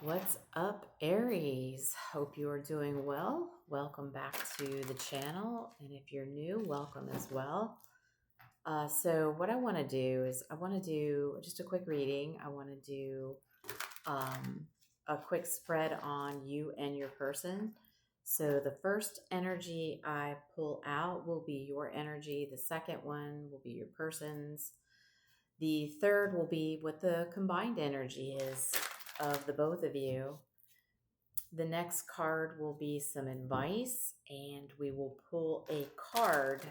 What's up, Aries? Hope you are doing well. Welcome back to the channel. And if you're new, welcome as well. So what I want to do is I want to do just a quick reading. I want to do a quick spread on you and your person. So the first energy I pull out will be your energy. The second one will be your person's. The third will be what the combined energy is of the both of you. The next card will be some advice, and we will pull a card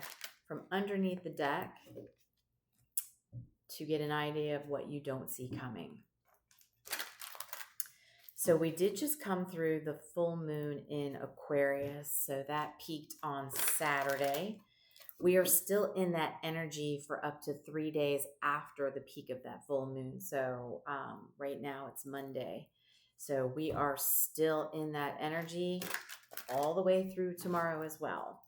from underneath the deck to get an idea of what you don't see coming. So we did just come through the full moon in Aquarius, so that peaked on Saturday. We are still in that energy for up to 3 days after the peak of that full moon. So right now it's Monday. So we are still in that energy all the way through tomorrow as well.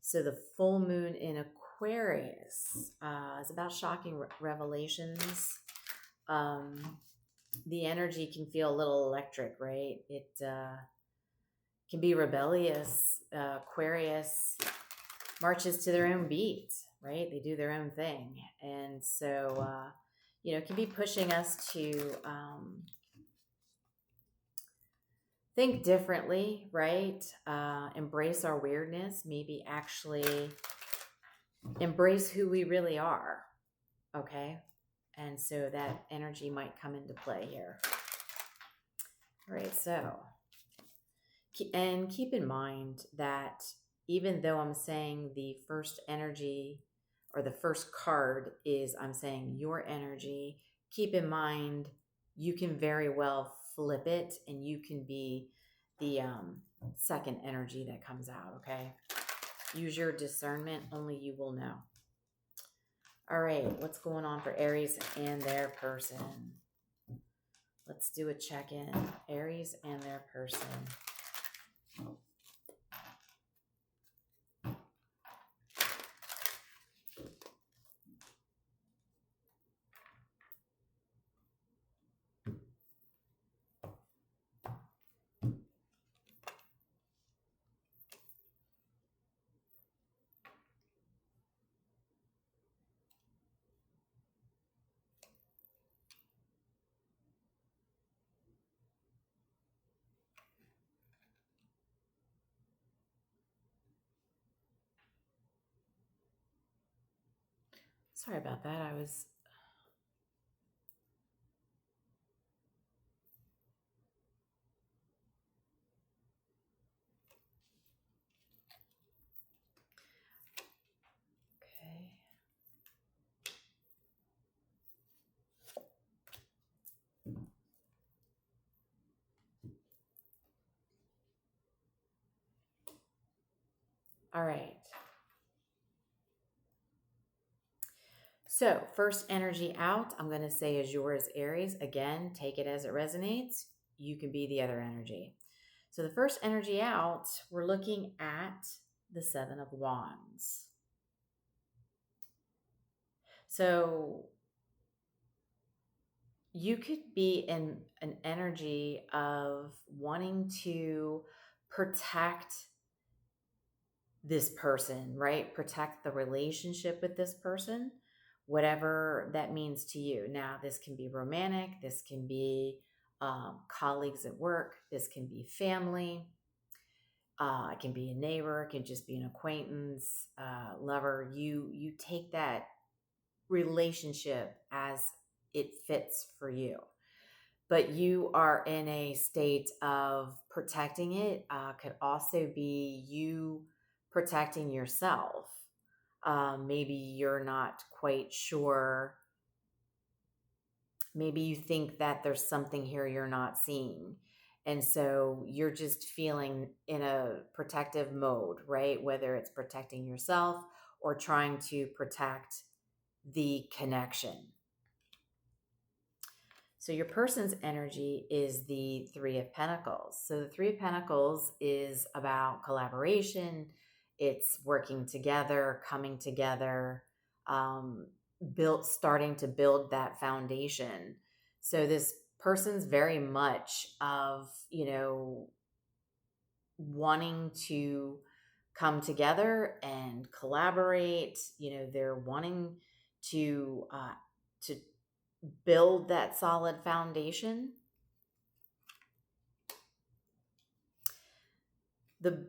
So the full moon in Aquarius is about shocking revelations. The energy can feel a little electric, right? It can be rebellious. Aquarius marches to their own beat, right? They do their own thing. And so, it can be pushing us to think differently, right? Embrace our weirdness, maybe actually embrace who we really are, okay? And so that energy might come into play here. All right, so, and keep in mind that even though I'm saying the first energy or the first card is, I'm saying your energy, keep in mind you can very well flip it and you can be the second energy that comes out, okay? Use your discernment, only you will know. All right, what's going on for Aries and their person? Let's do a check-in. Aries and their person. Sorry about that. I was... Okay. All right. So first energy out, I'm going to say is yours, Aries. Again, take it as it resonates. You can be the other energy. So the first energy out, we're looking at the Seven of Wands. So you could be in an energy of wanting to protect this person, right? Protect the relationship with this person, whatever that means to you. Now, this can be romantic. This can be colleagues at work. This can be family. It can be a neighbor. It can just be an acquaintance, lover. You take that relationship as it fits for you. But you are in a state of protecting it. Could also be you protecting yourself. Maybe you're not quite sure. Maybe you think that there's something here you're not seeing. And so you're just feeling in a protective mode, right? Whether it's protecting yourself or trying to protect the connection. So your person's energy is the Three of Pentacles. So the Three of Pentacles is about collaboration. It's working together, coming together, starting to build that foundation. So this person's very much of, wanting to come together and collaborate. They're wanting to build that solid foundation. The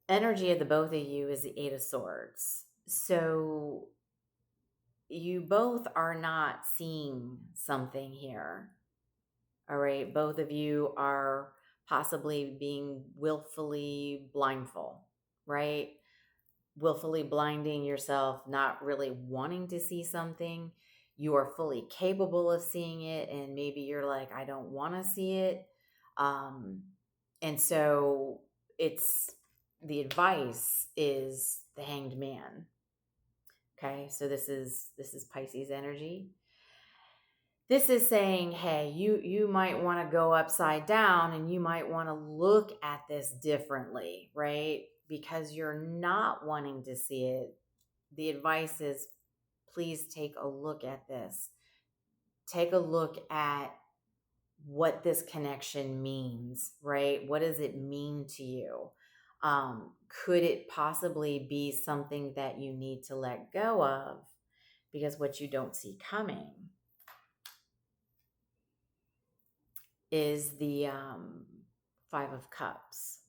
energy of the both of you is the Eight of Swords. So you both are not seeing something here. All right. Both of you are possibly being willfully blindful, right? Willfully blinding yourself, not really wanting to see something. You are fully capable of seeing it, and maybe you're like, I don't want to see it. And so the advice is the Hanged Man. Okay, so this is Pisces energy. This is saying, hey, you might want to go upside down, and you might want to look at this differently, right? Because you're not wanting to see it. The advice is, please take a look at this. Take a look at what this connection means, right? What does it mean to you? Could it possibly be something that you need to let go of because what you don't see coming is the Five of Cups.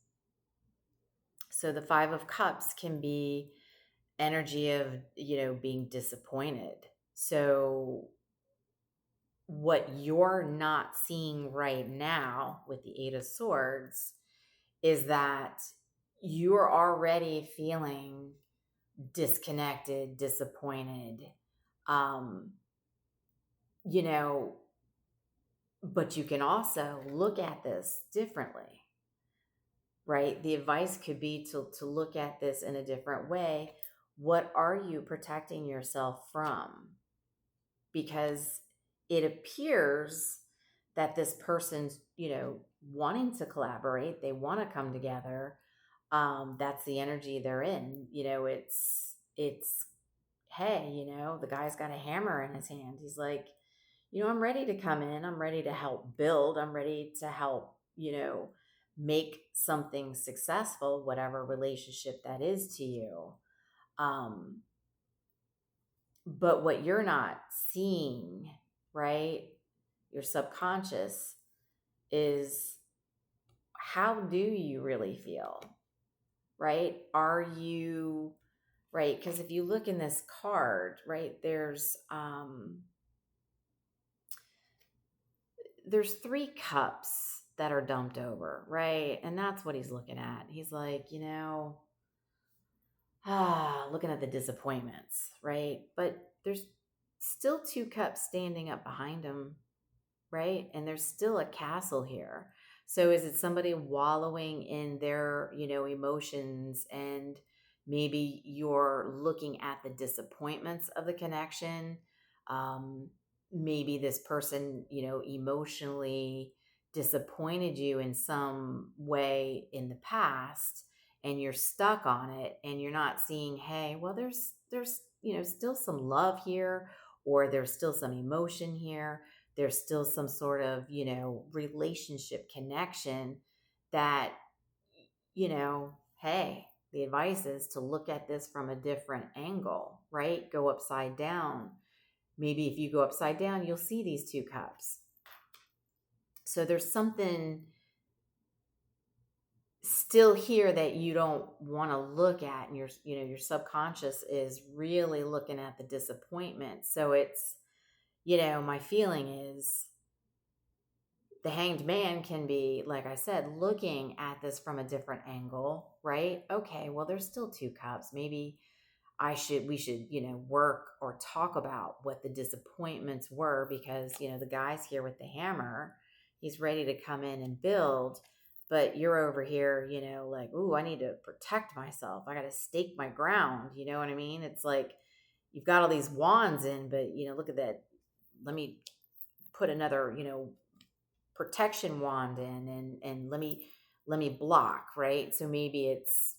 So the Five of Cups can be energy of, being disappointed. So what you're not seeing right now with the Eight of Swords is that you're already feeling disconnected, disappointed, but you can also look at this differently, right? The advice could be to look at this in a different way. What are you protecting yourself from? Because it appears that this person's, wanting to collaborate. They want to come together. That's the energy they're in. It's, hey, the guy's got a hammer in his hand. He's like, I'm ready to come in. I'm ready to help build. I'm ready to help, make something successful, whatever relationship that is to you. But what you're not seeing, right? Your subconscious is, how do you really feel, right? Are you, right? Because if you look in this card, right, there's three cups that are dumped over, right? And that's what he's looking at. He's like, looking at the disappointments, right? But there's still two cups standing up behind him, right? And there's still a castle here. So is it somebody wallowing in their, emotions, and maybe you're looking at the disappointments of the connection? Maybe this person, emotionally disappointed you in some way in the past, and you're stuck on it, and you're not seeing, hey, well, there's still some love here, or there's still some emotion here. There's still some sort of, relationship connection that, hey, the advice is to look at this from a different angle, right? Go upside down. Maybe if you go upside down, you'll see these two cups. So there's something still here that you don't want to look at, and your subconscious is really looking at the disappointment. So it's, my feeling is the Hanged Man can be, like I said, looking at this from a different angle, right? Okay, well, there's still two cups. Maybe we should, work or talk about what the disappointments were, because, the guy's here with the hammer. He's ready to come in and build, but you're over here, like, ooh, I need to protect myself. I got to stake my ground. You know what I mean? It's like, you've got all these wands in, but, look at that. Let me put another, protection wand in, and let me block, right? So maybe it's,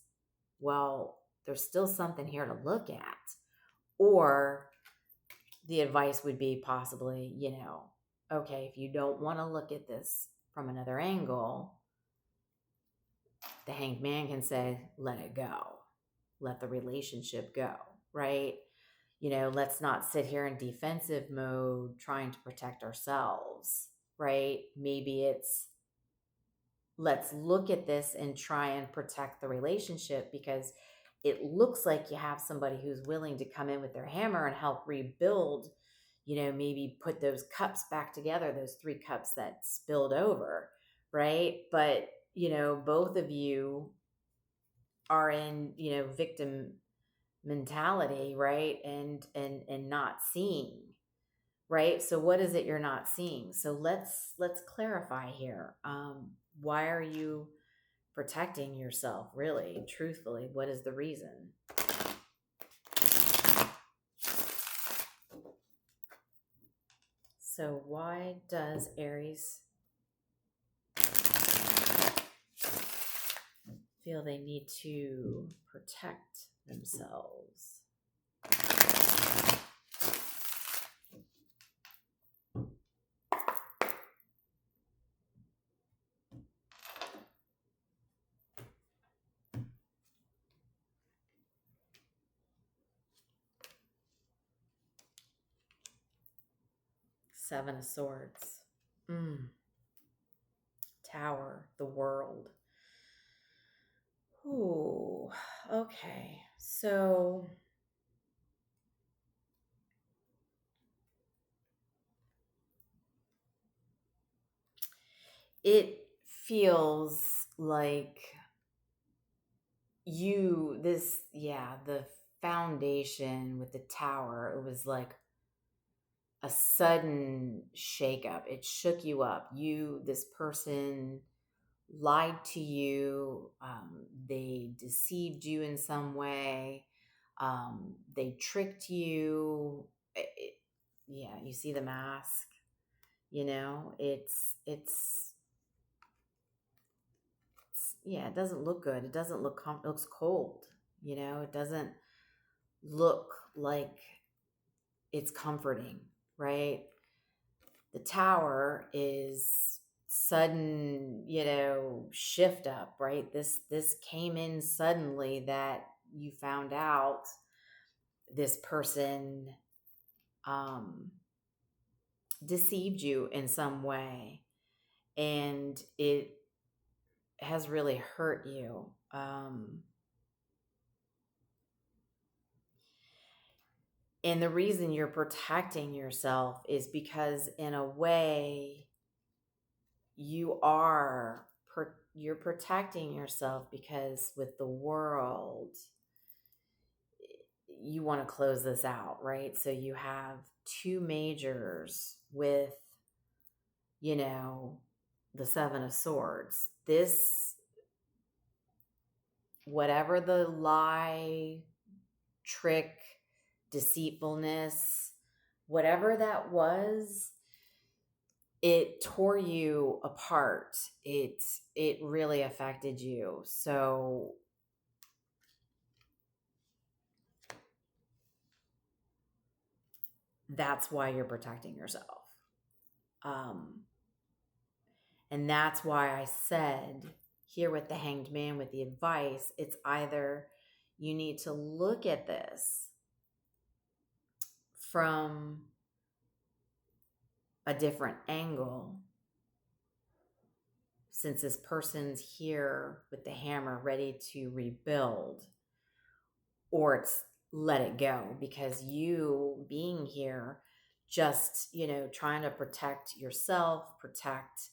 well, there's still something here to look at. Or the advice would be possibly, okay, if you don't want to look at this from another angle, the Hanged Man can say, let it go. Let the relationship go, right? Let's not sit here in defensive mode trying to protect ourselves, right? Maybe it's, let's look at this and try and protect the relationship, because it looks like you have somebody who's willing to come in with their hammer and help rebuild, maybe put those cups back together, those 3 cups that spilled over, right? But, both of you are in, victim mentality, right? And not seeing, right? So what is it you're not seeing? So let's clarify here. Why are you protecting yourself, really, truthfully? What is the reason? So why does Aries feel they need to protect themselves? Seven of Swords. Tower, the world. Ooh, okay. So it feels like the foundation with the tower, it was like a sudden shakeup. It shook you up. This person lied to you. They deceived you in some way. They tricked you. Yeah, you see the mask. Yeah, it doesn't look good. It doesn't look it looks cold. It doesn't look like it's comforting, right? The tower is sudden, shift up, right? This came in suddenly, that you found out this person deceived you in some way, and it has really hurt you. And the reason you're protecting yourself is because, in a way, you're protecting yourself because with the world, you want to close this out, right? So you have 2 majors with, the Seven of Swords. This, whatever the lie, trick, deceitfulness, whatever that was, it tore you apart. It really affected you. So that's why you're protecting yourself. And that's why I said here with the Hanged Man, with the advice, it's either you need to look at this from a different angle, since this person's here with the hammer ready to rebuild, or it's let it go, because you being here just, trying to protect yourself, protect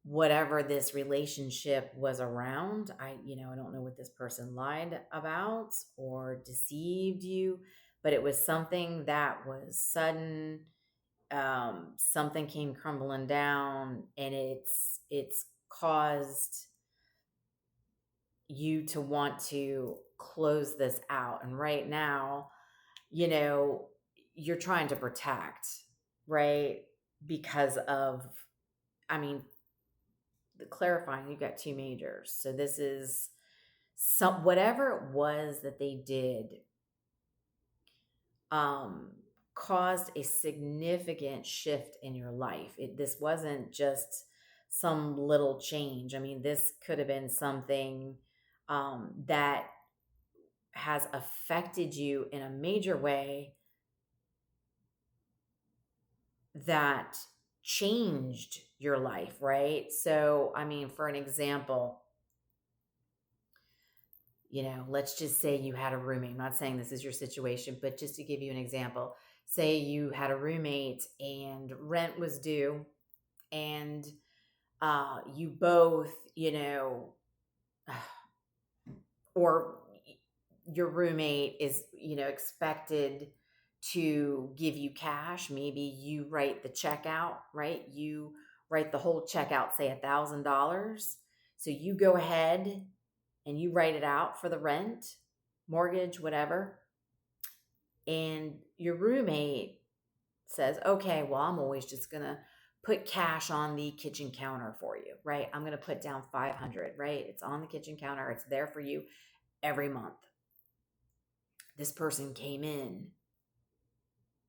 whatever this relationship was around. I don't know what this person lied about or deceived you, but it was something that was sudden. Something came crumbling down, and it's caused you to want to close this out. And right now, you're trying to protect, right? Because of, the clarifying, you've got 2 majors. So this is whatever it was that they did, caused a significant shift in your life. This wasn't just some little change. I mean, this could have been something that has affected you in a major way that changed your life, right? So, I mean, for an example, let's just say you had a roommate. I'm not saying this is your situation, but just to give you an example, say you had a roommate and rent was due, and you both, or your roommate is, expected to give you cash. Maybe you write the check out, right? You write the whole check out, say $1,000. So you go ahead and you write it out for the rent, mortgage, whatever. And your roommate says, okay, well, I'm always just going to put cash on the kitchen counter for you, right? I'm going to put down 500, right? It's on the kitchen counter. It's there for you every month. This person came in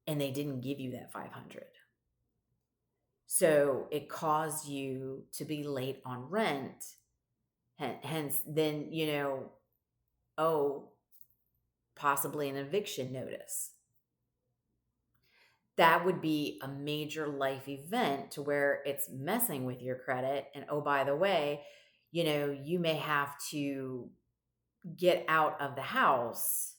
and they didn't give you that 500. So it caused you to be late on rent. Hence, then, possibly an eviction notice. That would be a major life event to where it's messing with your credit. And oh, by the way, you may have to get out of the house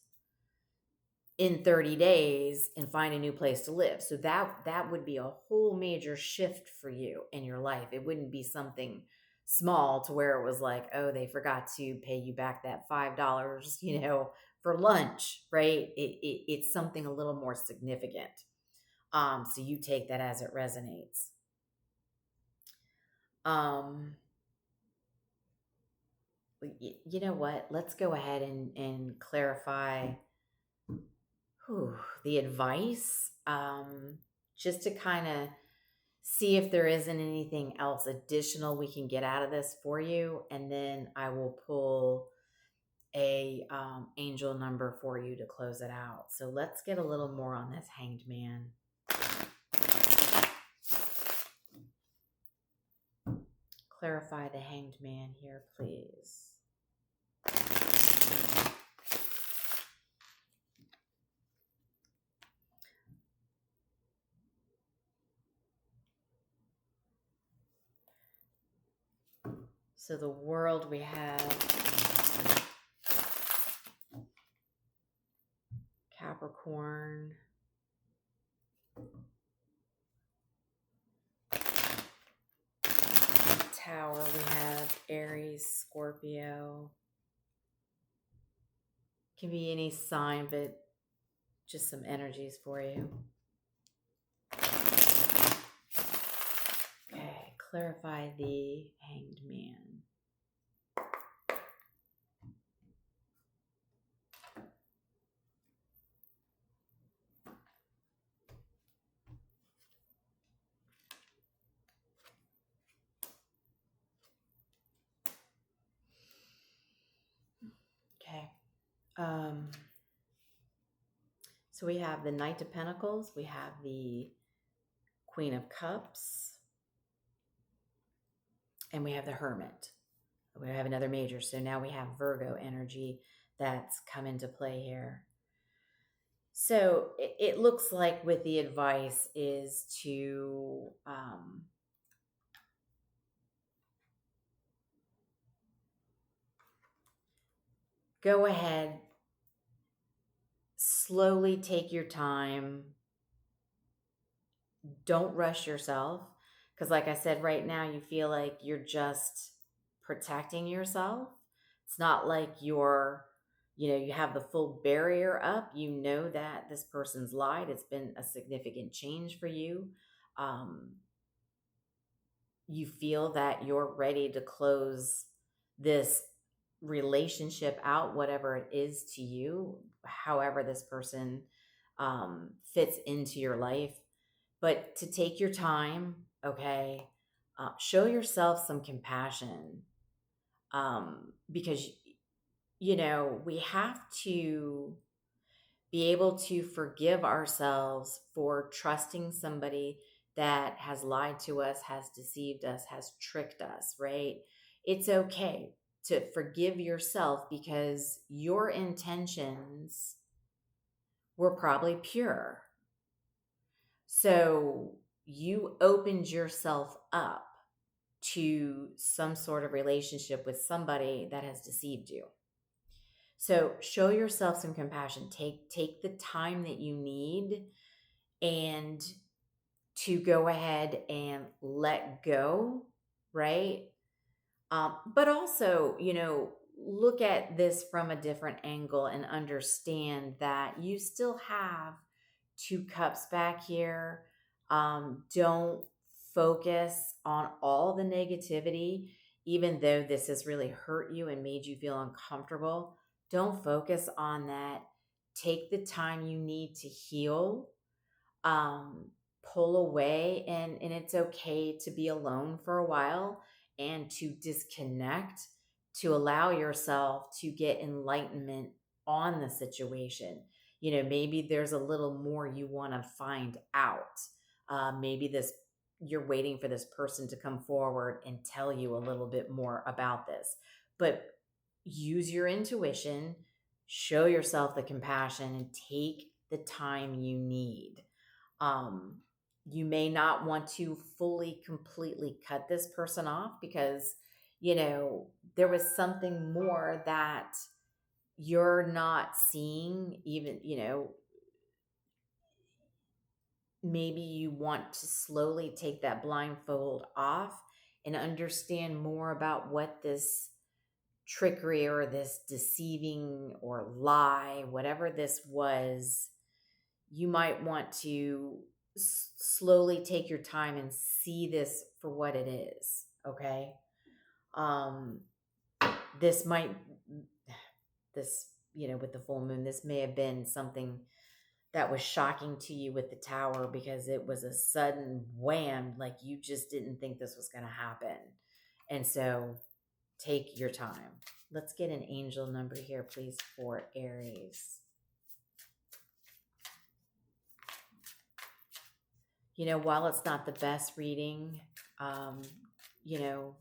in 30 days and find a new place to live. So that would be a whole major shift for you in your life. It wouldn't be something small to where it was like, oh, they forgot to pay you back that $5, for lunch, right? It's something a little more significant. So you take that as it resonates. You know what? Let's go ahead and clarify the advice, just to kind of see if there isn't anything else additional we can get out of this for you. And then I will pull a angel number for you to close it out. So let's get a little more on this Hanged Man. Clarify the Hanged Man here, please. So the world, we have Capricorn, Tower, we have Aries, Scorpio. Can be any sign, but just some energies for you. Okay, clarify the Hanged Man. Okay. So we have the Knight of Pentacles. We have the Queen of Cups. And we have the Hermit. We have another major. So now we have Virgo energy that's come into play here. So it looks like with the advice is to go ahead, slowly take your time. Don't rush yourself. Because like I said, right now you feel like you're just protecting yourself. It's not like you have the full barrier up. You know that this person's lied. It's been a significant change for you. You feel that you're ready to close this relationship out, whatever it is to you, however this person fits into your life. But to take your time, okay, show yourself some compassion, because we have to be able to forgive ourselves for trusting somebody that has lied to us, has deceived us, has tricked us, right? It's okay to forgive yourself because your intentions were probably pure. So you opened yourself up to some sort of relationship with somebody that has deceived you. So show yourself some compassion. Take the time that you need and to go ahead and let go, right? But also, look at this from a different angle and understand that you still have two cups back here. Don't focus on all the negativity, even though this has really hurt you and made you feel uncomfortable. Don't focus on that. Take the time you need to heal. um, Pull away, and it's okay to be alone for a while and to disconnect, to allow yourself to get enlightenment on the situation. Maybe there's a little more you want to find out. Maybe this you're waiting for this person to come forward and tell you a little bit more about this, but use your intuition, show yourself the compassion, and take the time you need. um, you may not want to fully, completely cut this person off because, there was something more that you're not seeing, even, maybe you want to slowly take that blindfold off and understand more about what this trickery or this deceiving or lie, whatever this was. You might want to slowly take your time and see this for what it is. Okay. um this might this with the full moon, this may have been something that was shocking to you with the tower because it was a sudden wham, like you just didn't think this was going to happen. And so take your time. Let's get an angel number here, please, for Aries. While it's not the best reading, um, you know,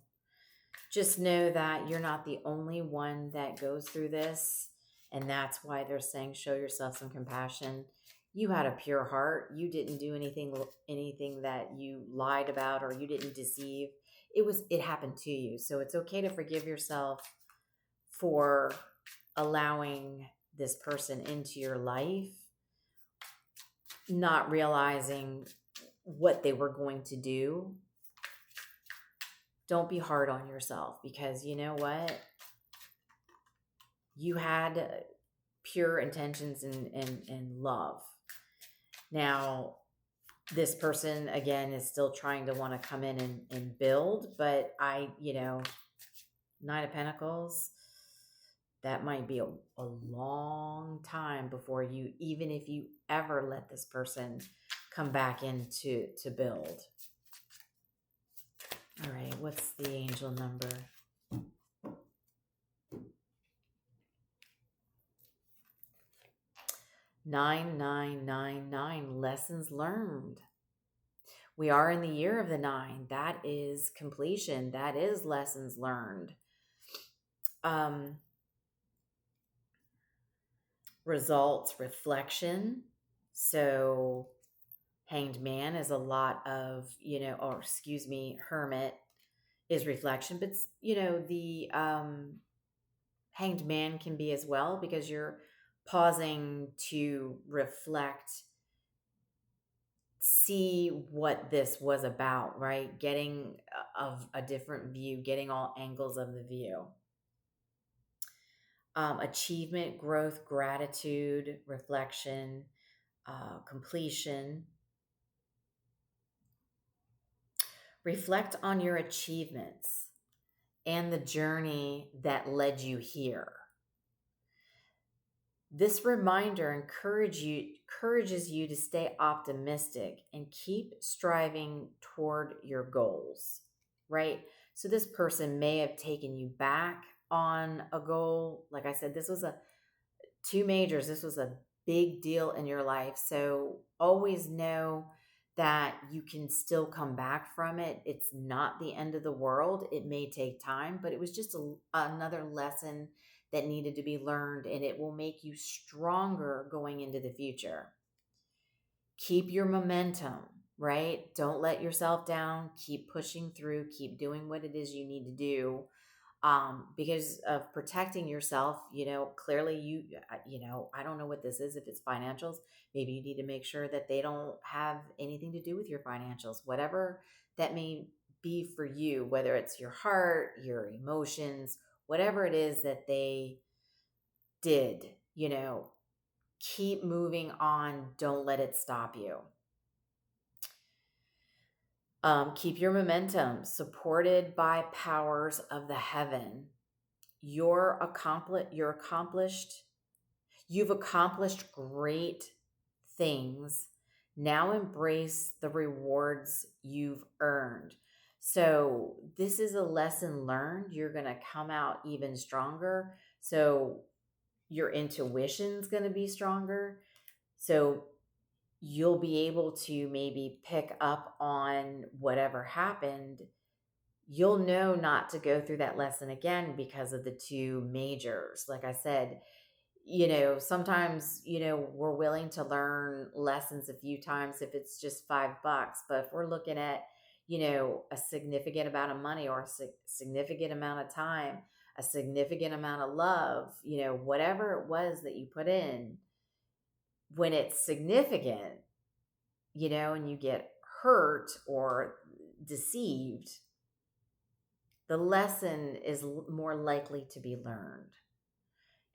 just know that you're not the only one that goes through this. And that's why they're saying, show yourself some compassion. You had a pure heart. You didn't do anything that you lied about, or you didn't deceive. It happened to you. So it's okay to forgive yourself for allowing this person into your life, not realizing what they were going to do. Don't be hard on yourself, because you know what? You had pure intentions and love. Now, this person, again, is still trying to want to come in and build, but Nine of Pentacles, that might be a long time before you, even if you ever let this person come back in to build. All right, what's the angel number? 9999, lessons learned. We are in the year of the 9. That is completion. That is lessons learned. Results, reflection. So Hanged Man is a lot of, Hermit is reflection, but the Hanged Man can be as well, because you're pausing to reflect, see what this was about, right? Getting of a different view, getting all angles of the view. Achievement, growth, gratitude, reflection, completion. Reflect on your achievements and the journey that led you here. This reminder encourages you to stay optimistic and keep striving toward your goals, right? So this person may have taken you back on a goal. Like I said, this was two majors. This was a big deal in your life. So always know that you can still come back from it. It's not the end of the world. It may take time, but it was just another lesson that needed to be learned, and it will make you stronger going into the future. Keep your momentum, right? Don't let yourself down. Keep pushing through, keep doing what it is you need to do, because of protecting yourself. Clearly I don't know what this is. If it's financials, maybe you need to make sure that they don't have anything to do with your financials, whatever that may be for you, whether it's your heart, your emotions, whatever it is that they did, keep moving on. Don't let it stop you. Keep your momentum, supported by powers of the heaven. You're accomplished. You've accomplished great things. Now embrace the rewards you've earned. So this is a lesson learned. You're going to come out even stronger. So your intuition's going to be stronger. So you'll be able to maybe pick up on whatever happened. You'll know not to go through that lesson again because of the two majors. Like I said, sometimes, we're willing to learn lessons a few times if it's just $5. But if we're looking at, a significant amount of money, or a significant amount of time, a significant amount of love, whatever it was that you put in, when it's significant, and you get hurt or deceived, the lesson is more likely to be learned.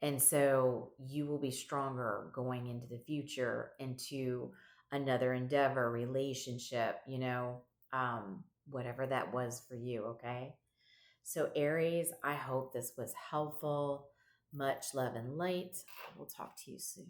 And so you will be stronger going into the future, into another endeavor, relationship, whatever that was for you. Okay. So Aries, I hope this was helpful. Much love and light. We'll talk to you soon.